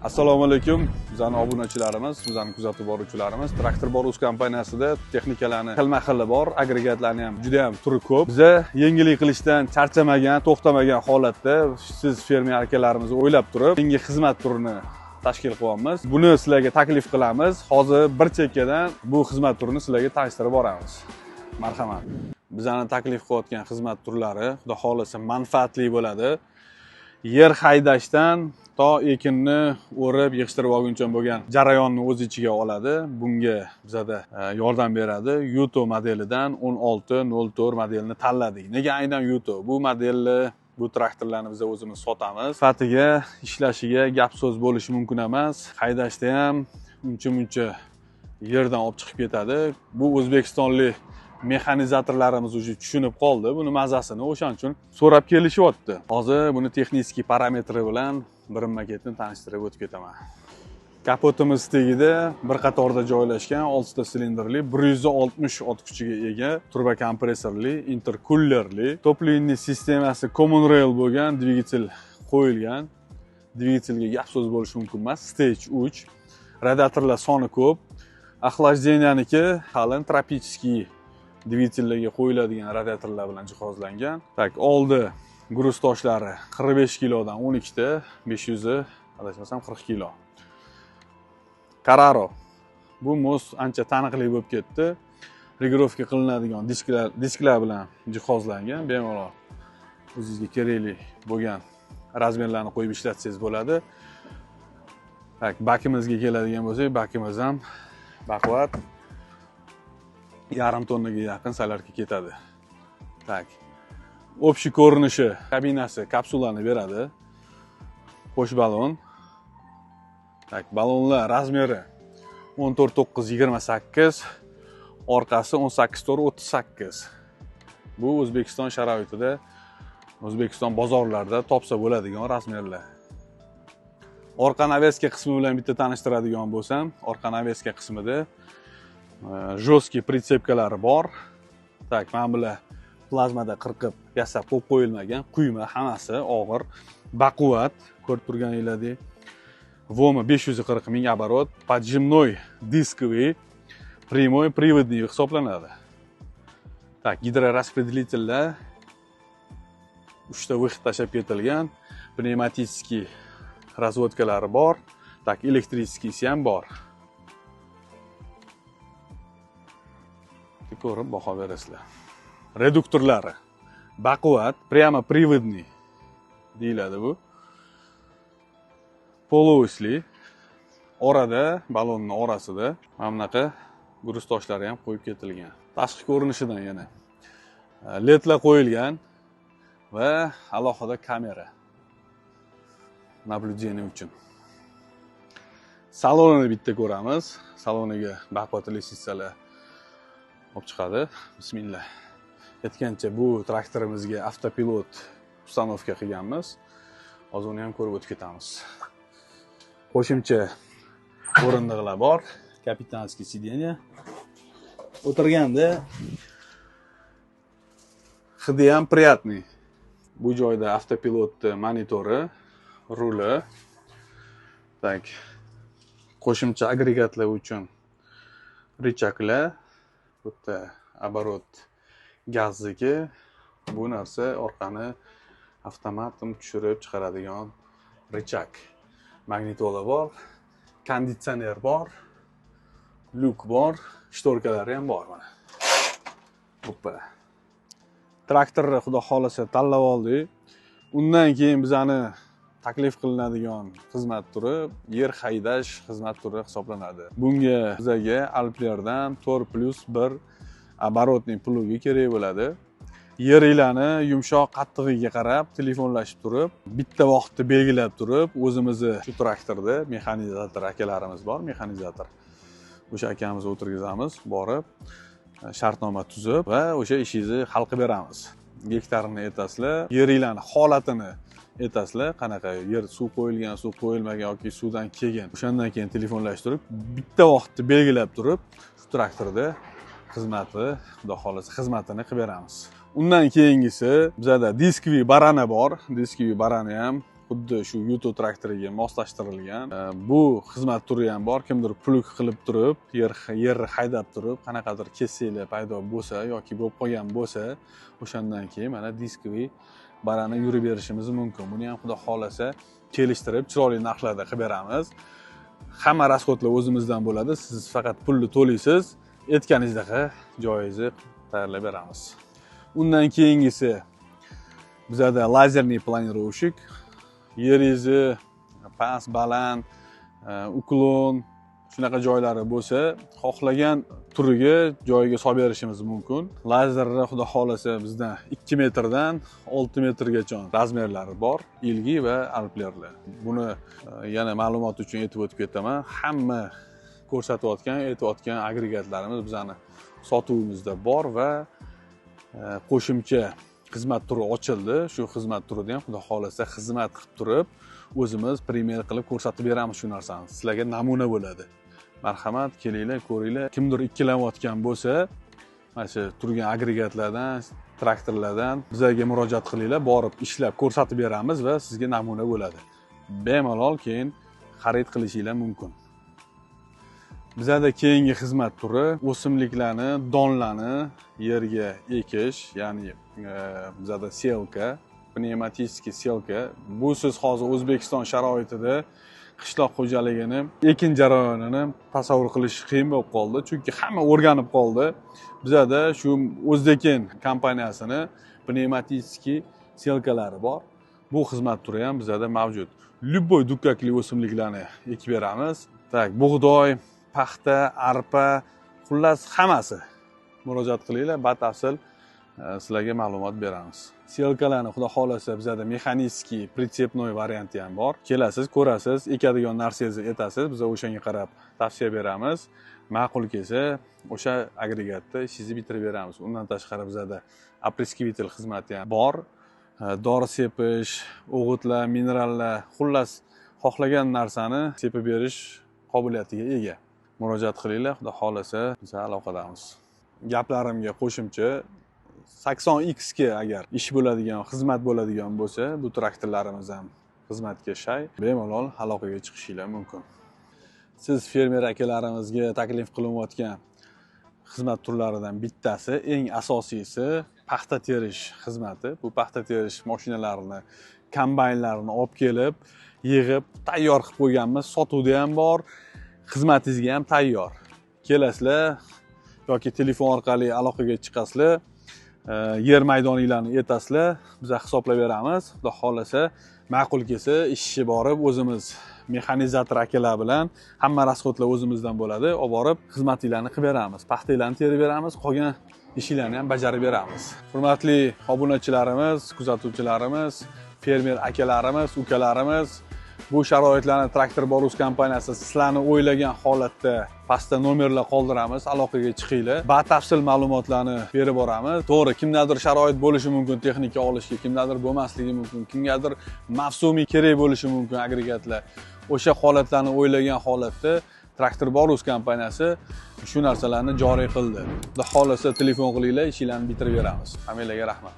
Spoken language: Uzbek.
Assalomu alaykum, bizning obunachilarimiz, bizning kuzatib boruvchilarimiz. Traktor Borus kompaniyasida texnikalarni xilma-xilli bor, agregatlarni ham juda ham turi ko'p. Biz yengillik qilishdan charchamagan, to'xtamagan holatda siz fermer akalarimizni o'ylab turib, yangi xizmat turini tashkil qilyapmiz. Buni sizlarga taklif qilamiz. Hozir bir chekkadan bu xizmat turini sizlarga tanishtirib boramiz. Marhamat. Bizning taklif qilayotgan xizmat turlari, xudo xolasa, manfaatli bo'ladi. Yer haydashdan to ekinni o'rib, yig'ishtirib olguncha bo'lgan jarayonni o'z ichiga oladi. Bunga bizada yordam beradi. Yuto modelidan 1604 modelini tanladik. Nega aynan Yuto? Bu modelni, bu traktorlarni biz o'zimiz sotamiz. Sifatiga, ishlashiga gap so'z bo'lishi mumkin emas. Haydashda ham uncha-muncha yerdan olib chiqib ketadi. Bu o'zbekistonlik mexanizatorlarimiz уже tushunib qoldi buni mazasini, o'shaning uchun so'rab kelishyapti. Hozir buni texnik parametri bilan birinma-ketma tanishtirib o'tib ketaman. Kapotimiz tagida bir qatorda joylashgan 6 ta silindrli 160 ot kuchiga ega turbo kompressorli, interkullerli, topливный sistemasi common rail bo'lgan dvigatel qo'yilgan. Dvigatelga gap so'z bo'lishi mumkin emas. Stage 3. Radiatorlar soni ko'p. Охлаждениянiki qalin tropический dvigatellarga qo'yiladigan radiatorlar bilan jihozlangan. Tak, oldi gruz toshlari 45 kilodan 12 ta, 500 adashmasam 40 kilo. Carraro. Bu mos ancha taniqli bo'lib ketdi. Regirovka qilinadigan disklar bilan jihozlangan. Bemalol o'zingizga kerakli bo'lgan razmerlarni qo'yib ishlatsangiz bo'ladi. Tak, bakimizga keladigan bo'lsak, bakimiz ham baquvvat yarim tonnaga yaqin salarga ketadi. Tak. Общий ko'rinishi, kabinasi kapsulani beradi. Qo'sh balon. Tak, balonlar razmeri 14.928, orqasi 18.38. Bu O'zbekiston sharoitida, O'zbekiston bozorlarida topsa bo'ladigan razmerlar. Orqa naveska qismi bilan bitta tanishtiradigan bo'lsam, orqa naveska qismida jostki pritsepkalari bor. Tak, mana bular plazmada qirqib yasab qo'yilmagan, quyma, hammasi og'ir, baquvvat, ko'rib turganingizdek. Vomi 540 ming оборот, поджимной дисковый, прямой приводный hisoblanadi. Tak, gidroraspределительlar 3 ta vixit tashab ketilgan, pnevmatический razvodkalari bor. Tak, elektriskisi ham bor. Ko'rib baho berasizlar. Reduktorlari baquvvat, прямо приводный deyiladi bu. Poloosli, orada, balonning orasida mana bunaqa gruz toshlari ham qo'yib ketilgan. Tashqi ko'rinishidan yana ledlar qo'yilgan va alohida kamera naблюдение uchun. Salonni bitta ko'ramiz. Saloniga baquvvat lesisalar olib chiqadi. Bismillah. Aytgancha bu traktorimizga avtopilot ustanovka qilganmiz. Hozir uni ham ko'rib o'tib ketamiz. Qo'shimcha o'rindiqlar bor. Kapitanskiy sideniya. O'tirganda hidi ham приятный. Bu joyda avtopilot monitori, ruli. Tak. Qo'shimcha agregatlar uchun richaklar, bitta оборот gazniki. Bu narsa orqani avtomat tushirib chiqaradigan richak. Magnitola bor, konditsioner bor, lyuk bor, shtorkalari ham bor mana. Hoppa. Traktorni xudo xolasa tanlab oldik. Undan keyin bizani taklif qilinadigan xizmat turi yer haydash xizmat turi hisoblanadi. Bunga bizaga Alplerdan 4+1 оборотный plugi kerak bo'ladi. Yeringlarni yumshoq qattig'iga qarab telefonlashib turib, bitta vaqtda belgilab turib, o'zimizni shu traktorda mexanizator akalarimiz bor, mexanizator. O'sha akamizni o'tirgizamiz, borib shartnoma tuzib va o'sha ishingizni hal qilib beramiz. Gektarini aytasizlar, yeringlarni holatini aytasizlar, qanaqa yer suv qo'yilgan, suv qo'yilmagan yoki suvdan kelgan. O'shandan keyin telefonlashtirib, bitta vaqtda belgilab turib, shu traktorda xizmati, xudo xolasa xizmatini qilib beramiz. Undan keyingisi bizada diskviy barana bor. Diskviy barani ham xuddi shu YouTube traktoriga moslashtirilgan. Bu xizmat turi ham bor. Kimdir plug qilib turib, yerni haydab turib, qanaqadir kesaklar paydo bo'lsa yoki bo'lib qolgan bo'lsa, o'shandan keyin mana diskoviy barani yurib berishimiz mumkin. Buni ham xudo xolasa kelishtirib, chiroyli narxlarda qilib beramiz. Hamma rasxodlar o'zimizdan bo'ladi. Siz faqat pulni to'laysiz, aytganingizdaqa joyizni tayyorlab beramiz. Undan keyingisi bizada lazerniy planirovщик, yer izi, past, baland, uklon shunaqa joylari bo'lsa, xohlagan turiga joyiga solib berishimiz mumkin. Lazerlar xudo xolasa bizda 2 metrdan 6 metrgacha razmerlari bor, ilgi va alplerlar. Buni yana ma'lumot uchun aytib o'tib ketaman. Hamma aytayotgan agregatlarimiz bizani sotuvimizda bor va qo'shimcha xizmat turi ochildi. Shu xizmat turida ham xudo xolasa xizmat qilib turib, o'zimiz primer qilib ko'rsatib beramiz shu narsani. Sizlarga namuna bo'ladi. Marhamat, kelinglar, ko'ringlar. Kimdir ikkilanayotgan bo'lsa, mana shu turgan agregatlardan, traktorlardan bizga murojaat qilinglar, borib ishlab ko'rsatib beramiz va sizga namuna bo'ladi. Bemalol keyin xarid qilishinglar mumkin. Bizada keyingi xizmat turi o'simliklarni, donlarni yerga ekish, ya'ni bizada selka, pnevmatический selka. Bu siz hozir O'zbekiston sharoitida qishloq xo'jaligini ekin jarayonini tasavvur qilish qiyin bo'lib qoldi, chunki hamma o'rganib qoldi. Bizada shu O'zdekin kompaniyasini pnevmatический selkalari bor. Bu xizmat turi ham bizada mavjud. Любой dukkakli o'simliklarni ekib beramiz. Tak, bug'doy, paxta, arpa, xullas hammasi. Murojaat qilinglar, batafsil sizlarga ma'lumot beramiz. Selkalarni xudo xolasa bizada mexaniskiy, pritsepnoy varianti ham bor. Kelasiz, ko'rasiz, ekadigan narsangizni aytasiz, biz o'shanga qarab tavsiya beramiz. Ma'qul kelsa, o'sha agregatda ishingizni bitirib beramiz. Undan tashqari bizada apreskivitelь xizmati ham bor. Dori sepish, o'g'itlar, minerallar, xullas xohlagan narsani sepib berish qobiliyatiga ega. Murojaat qilinglar, xudo xolasa biz aloqadamiz. Gaplarimga qo'shimcha 80X ga agar ish bo'ladigan, xizmat bo'ladigan bo'lsa, bu traktorlarimiz ham xizmatga shay, bemalol aloqaga chiqishinglar mumkin. Siz fermer akalarimizga taklif qilinayotgan xizmat turlaridan bittasi, eng asosiysi paxta terish xizmati. Bu paxta terish mashinalarini, kombaynlarini olib kelib, yig'ib, tayyor qilib qo'yganmiz. Sotuvda ham bor, xizmatingizga ham tayyor. Kelasizlar yoki telefon orqali aloqaga chiqasizlar, yer maydoninglarni aytasizlar, biz hisoblab beramiz. Xudo xolasa, ma'qul kelsa, ishchi borib o'zimiz mexanizator akalar bilan hamma rasxodlar o'zimizdan bo'ladi. Olib borib xizmatinglarni qilib beramiz. Paxtalarni terib beramiz, qolgan ishlarni ham bajarib beramiz. Hurmatli obunachilarimiz, kuzatuvchilarimiz, fermer akalarimiz, ukalarimiz, bu sharoitlarni Traktor Borus kompaniyasi sizlarni o'ylagan holatda pastda nomerlar qoldiramiz, aloqaga chiqinglar. Batafsil ma'lumotlarni berib boramiz. To'g'ri, kimdadir sharoit bo'lishi mumkin texnika olishga, kimdadir bo'lmasligi mumkin, kimgadir mavsumiy kerak bo'lishi mumkin agregatlar. O'sha holatlarni o'ylagan holatda Traktor Borus kompaniyasi shu narsalarni joriy qildi. Xudo xolasa telefon qilinglar, ishlarni bitirib beramiz. Hammalarga rahmat.